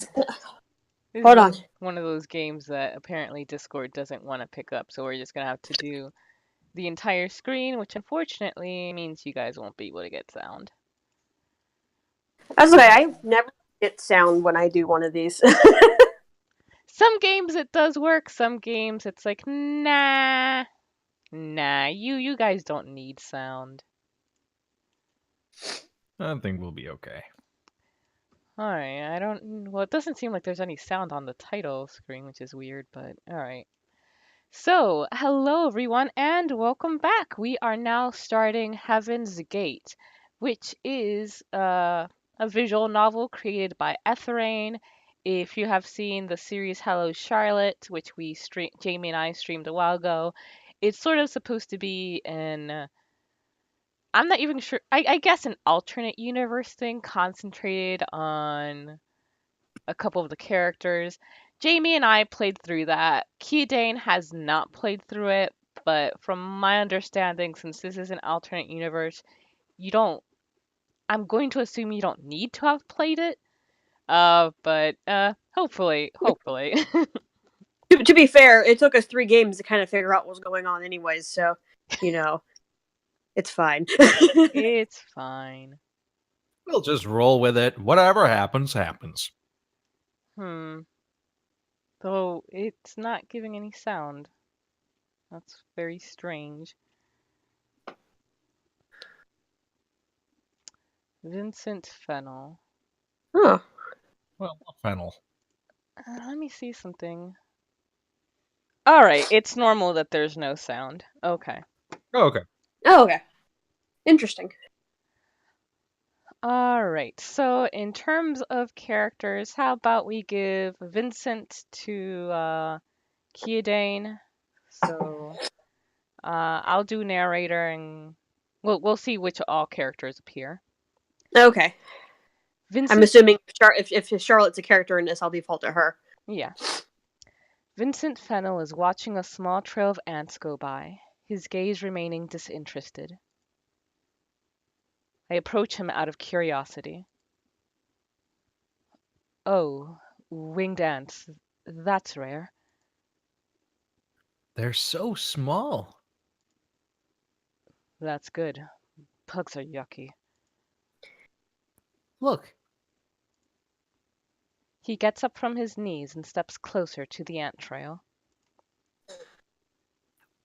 This is Hold on. one of those games that apparently Discord doesn't want to pick up, so we're just gonna have to do the entire screen, which unfortunately means you guys won't be able to get sound. That's okay. I never get sound when I do one of these. Some games it does work, some games it's like, nah, you guys don't need sound. I think we'll be okay. Alright, well, it doesn't seem like there's any sound on the title screen, which is weird, but alright. So, hello everyone, and welcome back. We are now starting Heaven's Gate, which is a visual novel created by Etherain. If you have seen the series Hello Charlotte, which Jamie and I streamed a while ago, it's sort of supposed to be I'm not even sure, I guess an alternate universe thing concentrated on a couple of the characters. Jamie and I played through that. KeaDane has not played through it, but from my understanding, since this is an alternate universe, you don't. I'm going to assume you don't need to have played it. But hopefully. to be fair, it took us 3 games to kind of figure out what was going on, anyways. So, you know, it's fine. It's fine. We'll just roll with it. Whatever happens, happens. Hmm. Though it's not giving any sound. That's very strange. Vincent Fennel. Huh. Well, fennel. Let me see something. All right, it's normal that there's no sound. Okay. Oh, okay. Oh, okay. Interesting. All right. So in terms of characters, how about we give Vincent to KeaDane? So I'll do narrator, and we'll see which all characters appear. Okay. I'm Vincent, assuming if Charlotte's a character in this, I'll default to her. yeah. Vincent Fennel is watching a small trail of ants go by, his gaze remaining disinterested. I approach him out of curiosity. Oh, winged ants. That's rare. They're so small. That's good. Bugs are yucky. Look, He gets up from his knees and steps closer to the ant trail.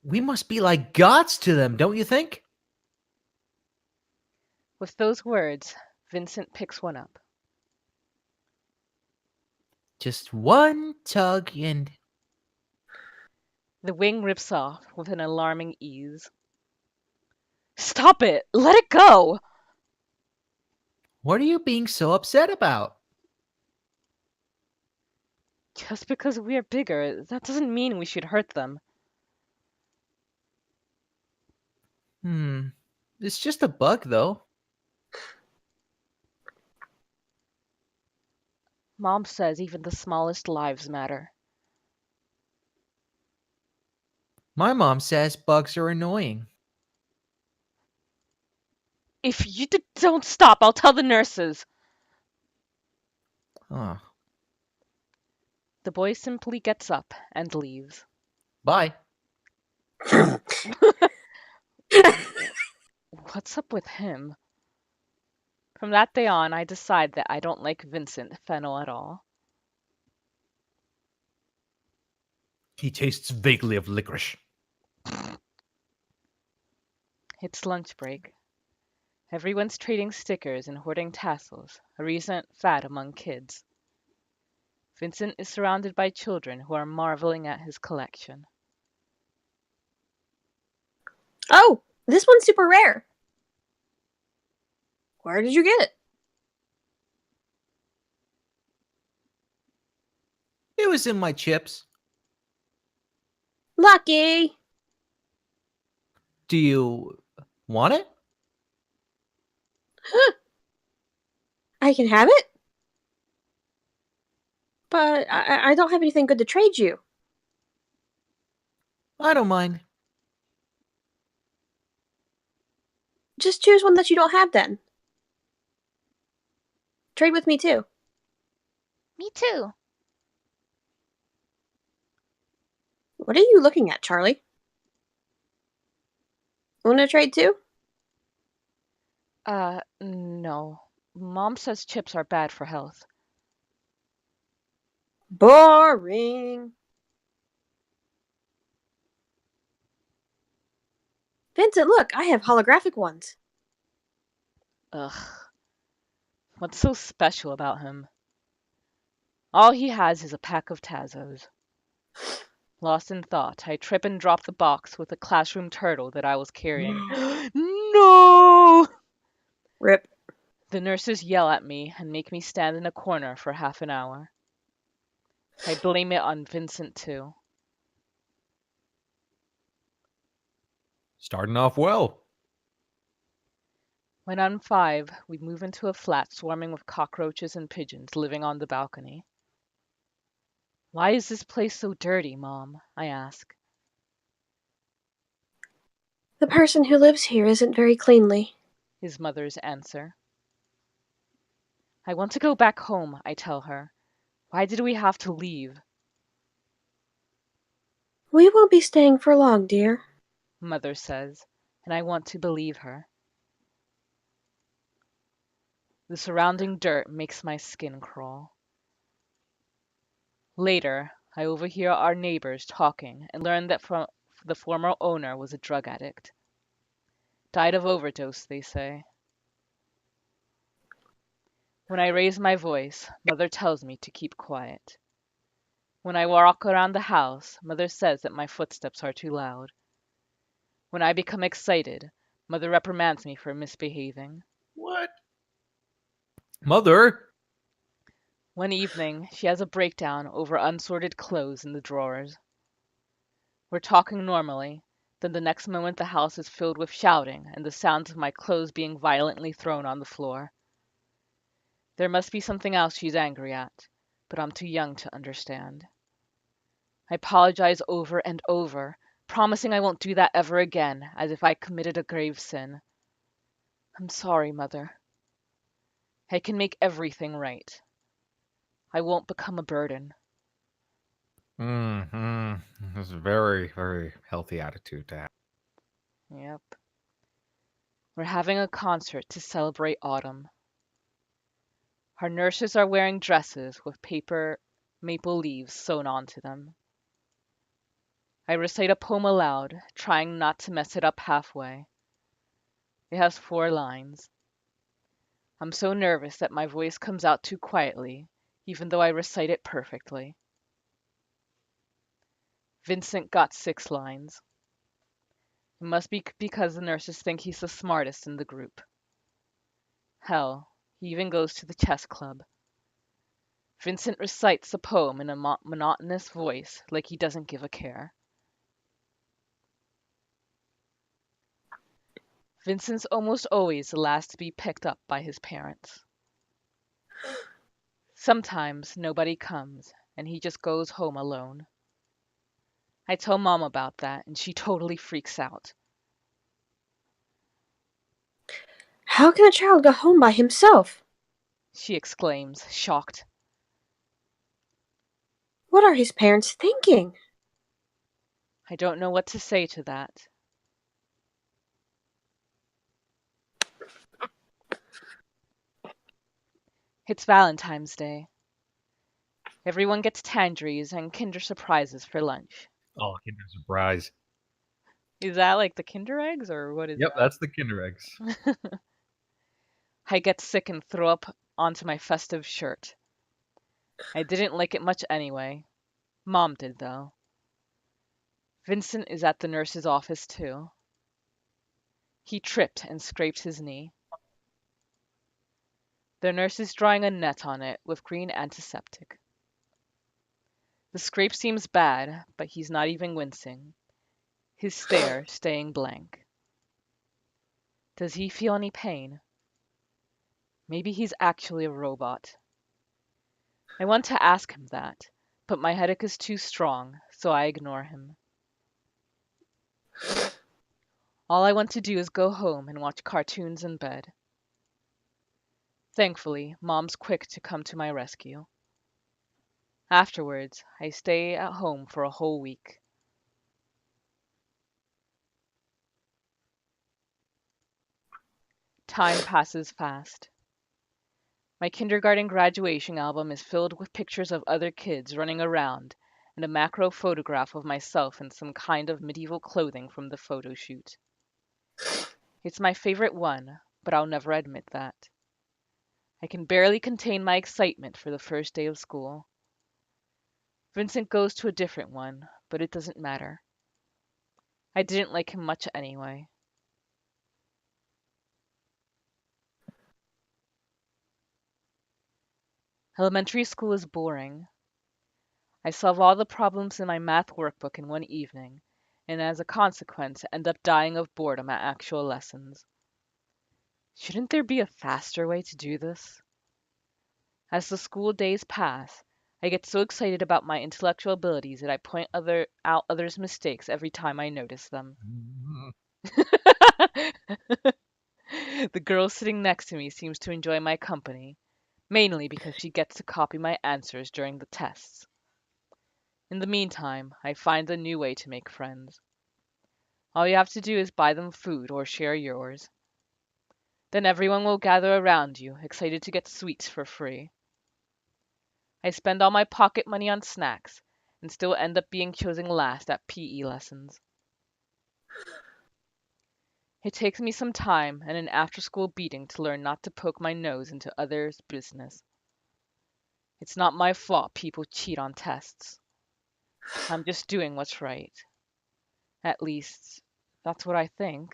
we must be like gods to them, don't you think? With those words, Vincent picks one up. Just one tug and... The wing rips off with an alarming ease. Stop it! Let it go! What are you being so upset about? Just because we are bigger, that doesn't mean we should hurt them. It's just a bug, though. Mom says even the smallest lives matter. My mom says bugs are annoying. If you don't stop, I'll tell the nurses. Huh. The boy simply gets up and leaves. Bye. What's up with him? From that day on, I decide that I don't like Vincent Fennel at all. He tastes vaguely of licorice. It's lunch break. Everyone's trading stickers and hoarding tassels, a recent fad among kids. Vincent is surrounded by children who are marveling at his collection. Oh, this one's super rare. Where did you get it? It was in my chips. Lucky. Do you want it? Huh. I can have it? But I don't have anything good to trade you. I don't mind. Just choose one that you don't have then. Trade with me too. Me too. What are you looking at, Charlie? Want to trade too? No. Mom says chips are bad for health. Boring. Vincent, look, I have holographic ones. Ugh. What's so special about him? All he has is a pack of Tazos. Lost in thought, I trip and drop the box with the classroom turtle that I was carrying. No! Rip. The nurses yell at me and make me stand in a corner for half an hour. I blame it on Vincent too. Starting off well. When I'm 5, we move into a flat swarming with cockroaches and pigeons living on the balcony. Why is this place so dirty, Mom? I ask. The person who lives here isn't very cleanly. His mother's answer. I want to go back home, I tell her. Why did we have to leave? We won't be staying for long, dear. Mother says, and I want to believe her. The surrounding dirt makes my skin crawl. Later, I overhear our neighbors talking and learn that the former owner was a drug addict. Died of overdose, they say. When I raise my voice, Mother tells me to keep quiet. When I walk around the house, Mother says that my footsteps are too loud. When I become excited, Mother reprimands me for misbehaving. What? Mother? One evening, she has a breakdown over unsorted clothes in the drawers. We're talking normally, then the next moment the house is filled with shouting and the sounds of my clothes being violently thrown on the floor. There must be something else she's angry at, but I'm too young to understand. I apologize over and over, promising I won't do that ever again, as if I committed a grave sin. I'm sorry, Mother. I can make everything right. I won't become a burden. Mm-hmm. That's a very, very healthy attitude to have. Yep. We're having a concert to celebrate autumn. Our nurses are wearing dresses with paper maple leaves sewn onto them. I recite a poem aloud, trying not to mess it up halfway. It has 4 lines. I'm so nervous that my voice comes out too quietly, even though I recite it perfectly. Vincent got 6 lines. It must be because the nurses think he's the smartest in the group. Hell, he even goes to the chess club. Vincent recites the poem in a monotonous voice like he doesn't give a care. Vincent's almost always the last to be picked up by his parents. Sometimes nobody comes, and he just goes home alone. I tell Mom about that, and she totally freaks out. How can a child go home by himself? She exclaims, shocked. What are his parents thinking? I don't know what to say to that. It's Valentine's Day. Everyone gets tangerines and Kinder Surprises for lunch. Oh, Kinder Surprise. Is that like the Kinder eggs, or what is Yep, that's the Kinder eggs. that? I get sick and throw up onto my festive shirt. I didn't like it much anyway. Mom did, though. Vincent is at the nurse's office, too. He tripped and scraped his knee. The nurse is drawing a net on it with green antiseptic. The scrape seems bad, but he's not even wincing, his stare staying blank. Does he feel any pain? Maybe he's actually a robot. I want to ask him that, but my headache is too strong, so I ignore him. All I want to do is go home and watch cartoons in bed. Thankfully, Mom's quick to come to my rescue. Afterwards, I stay at home for a whole week. Time passes fast. My kindergarten graduation album is filled with pictures of other kids running around and a macro photograph of myself in some kind of medieval clothing from the photo shoot. It's my favorite one, but I'll never admit that. I can barely contain my excitement for the first day of school. Vincent goes to a different one, but it doesn't matter. I didn't like him much anyway. Elementary school is boring. I solve all the problems in my math workbook in one evening, and as a consequence, end up dying of boredom at actual lessons. Shouldn't there be a faster way to do this? As the school days pass, I get so excited about my intellectual abilities that I point out others' mistakes every time I notice them. The girl sitting next to me seems to enjoy my company, mainly because she gets to copy my answers during the tests. In the meantime, I find a new way to make friends. All you have to do is buy them food or share yours. Then everyone will gather around you, excited to get sweets for free. I spend all my pocket money on snacks and still end up being chosen last at PE lessons. It takes me some time and an after-school beating to learn not to poke my nose into others' business. It's not my fault people cheat on tests. I'm just doing what's right. At least, that's what I think.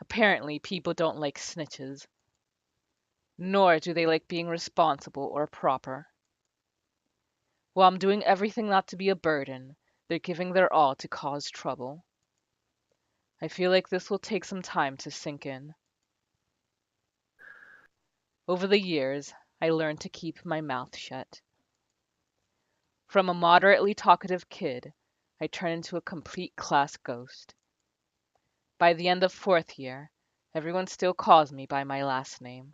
Apparently, people don't like snitches, nor do they like being responsible or proper. While I'm doing everything not to be a burden, they're giving their all to cause trouble. I feel like this will take some time to sink in. Over the years, I learned to keep my mouth shut. From a moderately talkative kid, I turned into a complete class ghost. By the end of fourth year, everyone still calls me by my last name.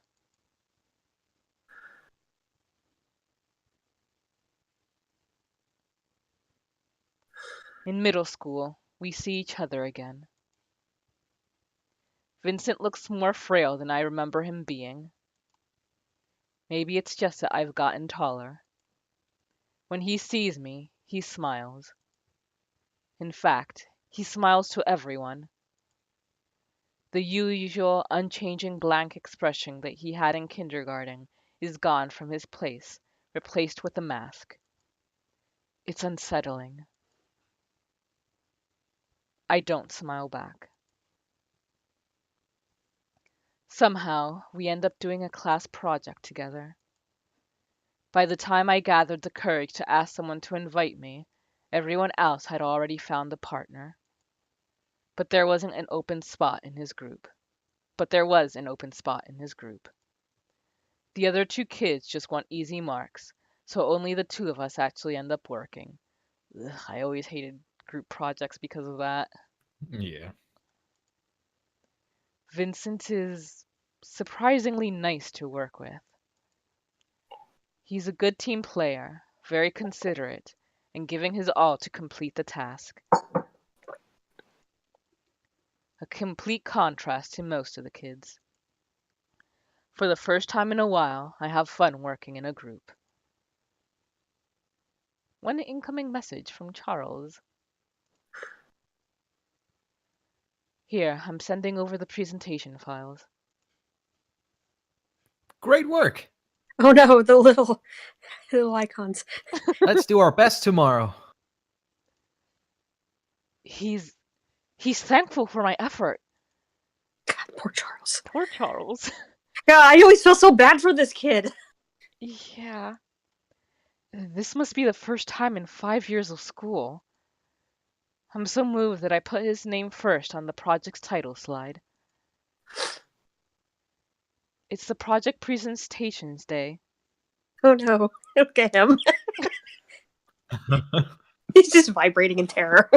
In middle school, we see each other again. Vincent looks more frail than I remember him being. Maybe it's just that I've gotten taller. When he sees me, he smiles. In fact, he smiles to everyone. The usual unchanging blank expression that he had in kindergarten is gone from his place, replaced with a mask. It's unsettling. I don't smile back. Somehow, we end up doing a class project together. By the time I gathered the courage to ask someone to invite me, everyone else had already found a partner. But there wasn't an open spot in his group. But there was an open spot in his group. The other two kids just want easy marks, so only the two of us actually end up working. Ugh, I always hated group projects because of that. Yeah. Vincent is surprisingly nice to work with. He's a good team player, very considerate, and giving his all to complete the task. A complete contrast to most of the kids. For the first time in a while, I have fun working in a group. One incoming message from Charles. Here, I'm sending over the presentation files. Great work. Oh no, the little icons. Let's do our best tomorrow. He's thankful for my effort. God, poor Charles. Poor Charles. God, I always feel so bad for this kid. Yeah. This must be the first time in 5 years of school. I'm so moved that I put his name first on the project's title slide. It's the project presentations day. Oh no, look at him. He's just vibrating in terror.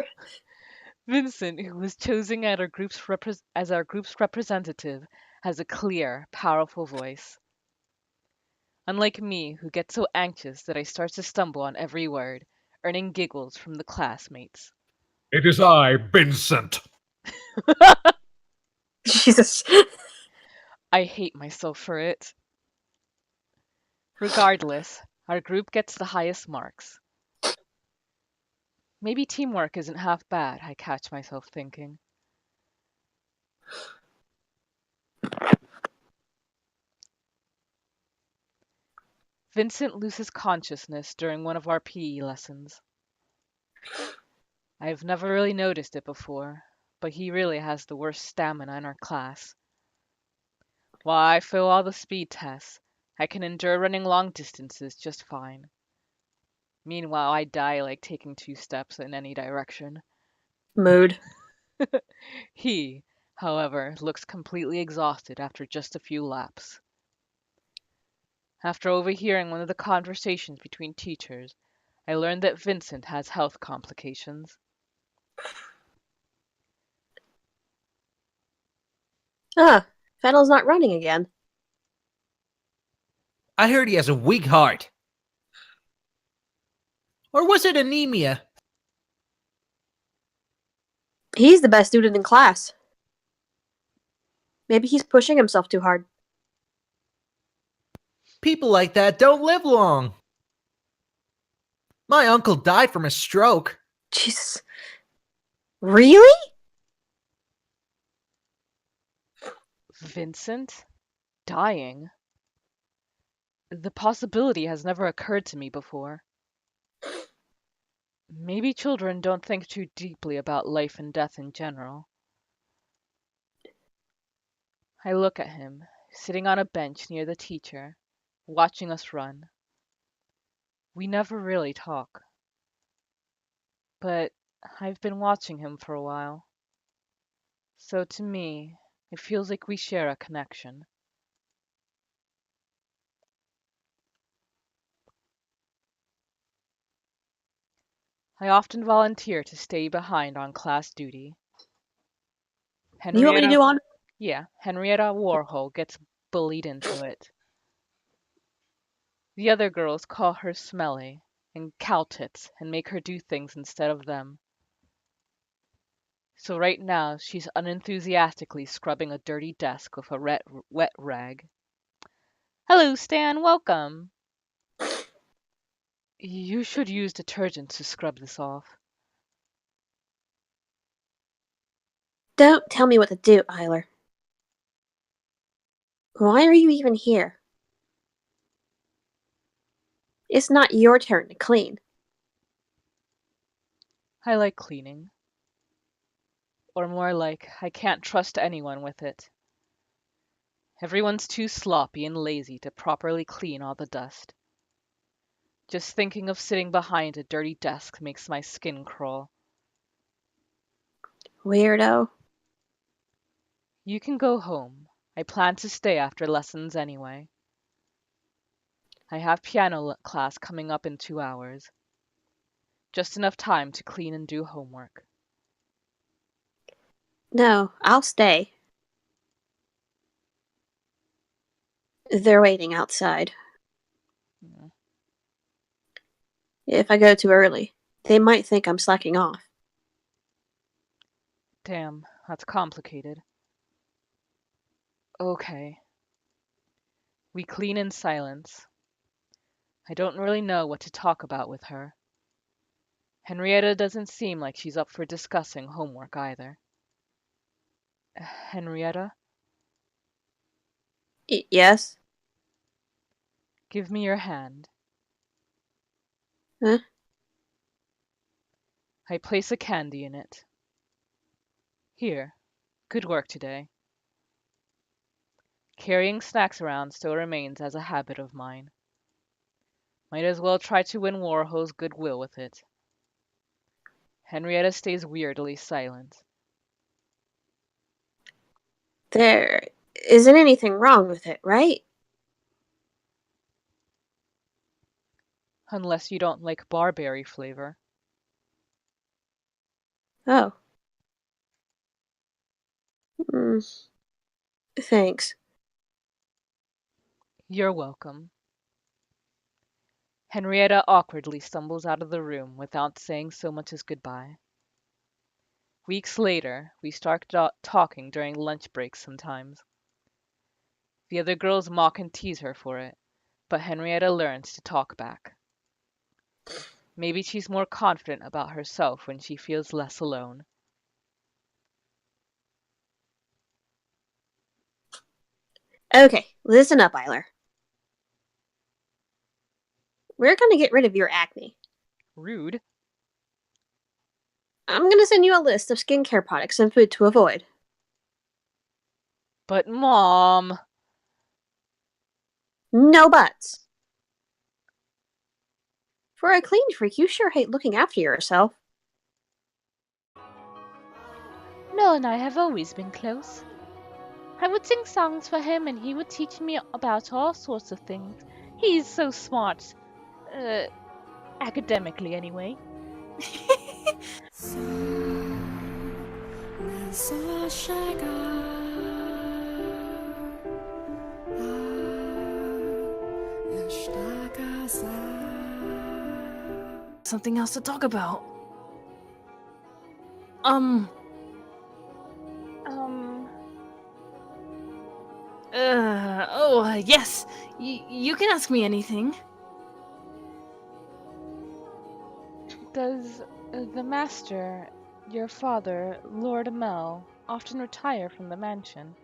Vincent, who was chosen as our group's representative, has a clear, powerful voice. Unlike me, who gets so anxious that I start to stumble on every word, earning giggles from the classmates. It is I, Vincent. Jesus. I hate myself for it. Regardless, our group gets the highest marks. Maybe teamwork isn't half bad, I catch myself thinking. Vincent loses consciousness during one of our PE lessons. I've never really noticed it before, but he really has the worst stamina in our class. While I fail all the speed tests, I can endure running long distances just fine. Meanwhile, I die like taking 2 steps in any direction. Mood. He, however, looks completely exhausted after just a few laps. After overhearing one of the conversations between teachers, I learned that Vincent has health complications. Ah, Fennel's not running again. I heard he has a weak heart. Or was it anemia? He's the best student in class. Maybe he's pushing himself too hard. People like that don't live long. My uncle died from a stroke. Jesus. Really? Vincent? Dying? The possibility has never occurred to me before. Maybe children don't think too deeply about life and death in general. I look at him, sitting on a bench near the teacher, watching us run. We never really talk. But I've been watching him for a while. So to me, it feels like we share a connection. I often volunteer to stay behind on class duty. You want me to Henrietta, do on? yeah, Henrietta Warhol gets bullied into it. The other girls call her smelly and cow tits and make her do things instead of them. So right now, she's unenthusiastically scrubbing a dirty desk with a wet rag. Hello, Stan, welcome. You should use detergent to scrub this off. Don't tell me what to do, Eiler. Why are you even here? It's not your turn to clean. I like cleaning. Or more like, I can't trust anyone with it. Everyone's too sloppy and lazy to properly clean all the dust. Just thinking of sitting behind a dirty desk makes my skin crawl. Weirdo. You can go home. I plan to stay after lessons anyway. I have piano class coming up in 2 hours. Just enough time to clean and do homework. No, I'll stay. They're waiting outside. Mm, If I go too early, they might think I'm slacking off. Damn, that's complicated. Okay. We clean in silence. I don't really know what to talk about with her. Henrietta doesn't seem like she's up for discussing homework either. Henrietta, Yes? give me your hand. Huh? I place a candy in it. Here, good work today. Carrying snacks around still remains as a habit of mine. Might as well try to win Warhol's goodwill with it. Henrietta stays weirdly silent. There isn't anything wrong with it, right? Unless you don't like barberry flavor. Oh. Thanks. You're welcome. Henrietta awkwardly stumbles out of the room without saying so much as goodbye. Weeks later, we start talking during lunch breaks sometimes. The other girls mock and tease her for it, but Henrietta learns to talk back. Maybe she's more confident about herself when she feels less alone. Okay, listen up, Eiler. We're gonna get rid of your acne. Rude. I'm gonna send you a list of skincare products and food to avoid. But Mom! No buts. For a clean freak, you sure hate looking after yourself. Noel and I have always been close. I would sing songs for him and he would teach me about all sorts of things. He's so smart. Academically anyway. Something else to talk about. Yes. You can ask me anything. Does the master, your father, Lord Amel, often retire from the mansion?